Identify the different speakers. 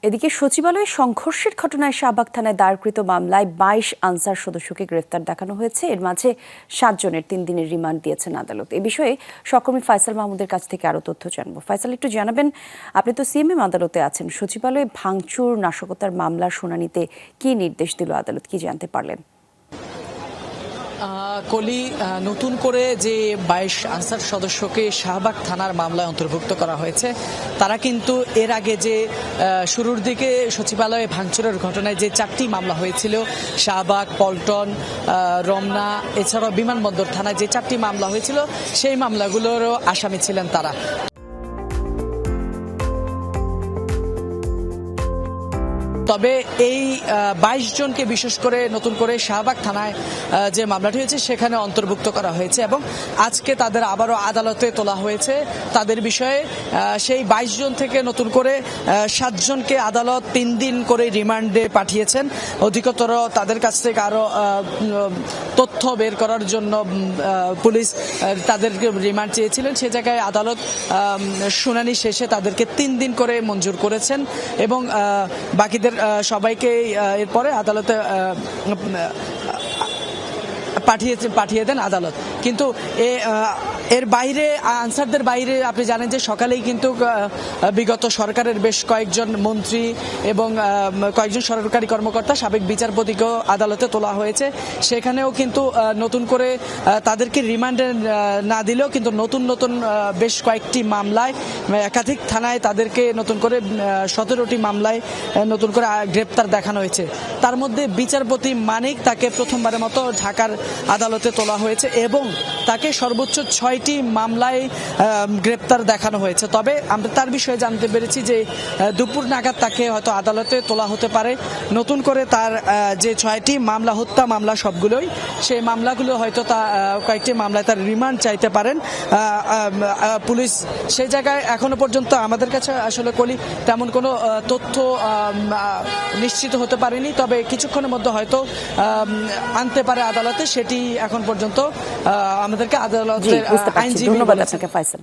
Speaker 1: এদিকে সচিবালয়ে সংঘর্ষের ঘটনায় শাহবাগ থানায় দায়েরকৃত মামলায় ২২ আনসার সদস্যকে গ্রেফতার দেখানো হয়েছে। এর মাঝে ৭ জনের ৩ দিনের রিমান্ড দিয়েছেন আদালত। এ বিষয়ে সহকর্মী ফয়সাল মাহমুদের কাছ থেকে আরও তথ্য জানব। ফয়সাল, একটু জানাবেন, আপনি তো সিএমএম আদালতে আছেন, সচিবালয়ে ভাঙচুর নাশকতার মামলার শুনানিতে কি নির্দেশ দিল আদালত, কি জানতে পারলেন?
Speaker 2: কলি, নতুন করে যে ২২ আনসার সদস্যকে শাহবাগ থানার মামলায় অন্তর্ভুক্ত করা হয়েছে, তারা কিন্তু এর আগে যে শুরুর দিকে সচিবালয়ে ভাঙচুরের ঘটনায় যে ৪টি মামলা হয়েছিল, শাহবাগ, পল্টন, রমনা, এছাড়াও বিমানবন্দর থানায় যে 4টি মামলা হয়েছিল, সেই মামলাগুলোরও আসামি ছিলেন তারা। তবে এই ২২ জনকে বিশেষ করে নতুন করে শাহবাগ থানায় যে মামলাটি হয়েছে সেখানে অন্তর্ভুক্ত করা হয়েছে এবং আজকে তাদের আবারও আদালতে তোলা হয়েছে। তাদের বিষয়ে সেই ২২ জন থেকে নতুন করে ৭ জনকে আদালত ৩ দিন করে রিমান্ডে পাঠিয়েছেন। অধিকতর তাদের কাছ থেকে আরও তথ্য বের করার জন্য পুলিশ তাদেরকে রিমান্ড চেয়েছিলেন। সে জায়গায় আদালত শুনানি শেষে তাদেরকে 3 দিন করে মঞ্জুর করেছেন এবং বাকিদের সবাইকে এরপরে আদালতে পাঠিয়ে দেন আদালত। কিন্তু এর বাইরে, আনসারদের বাইরে আপনি জানেন যে সকালেই কিন্তু বিগত সরকারের বেশ কয়েকজন মন্ত্রী এবং কয়েকজন সরকারি কর্মকর্তা, সাবেক বিচারপতিকেও আদালতে তোলা হয়েছে। সেখানেও কিন্তু নতুন করে তাদেরকে রিমান্ডে না দিলেও কিন্তু নতুন বেশ কয়েকটি মামলায়, একাধিক থানায় তাদেরকে নতুন করে 17টি মামলায় নতুন করে গ্রেপ্তার দেখানো হয়েছে। তার মধ্যে বিচারপতি মানিক, তাকে প্রথমবারের মতো ঢাকার আদালতে তোলা হয়েছে এবং তাকে সর্বোচ্চ 6টি মামলায় গ্রেপ্তার দেখানো হয়েছে। তবে আমরা তার বিষয়ে জানতে পেরেছি যে দুপুর নাগাদ তাকে হয়তো আদালতে তোলা হতে পারে। নতুন করে তার যে 6টি মামলা, হত্যা মামলা সবগুলোই, সেই মামলাগুলো হয়তো কয়েকটি মামলায় তার রিমান্ড চাইতে পারেন পুলিশ। সেই জায়গায় এখনো পর্যন্ত আমাদের কাছে আসলে কলি তেমন কোনো তথ্য নিশ্চিত হতে পারেনি। তবে কিছুক্ষণের মধ্যে হয়তো আনতে পারে আদালতে, সেটি এখন পর্যন্ত আমাদেরকে আদালতের আইনজীবী।
Speaker 1: ধন্যবাদ আপনাকে ফয়সাল।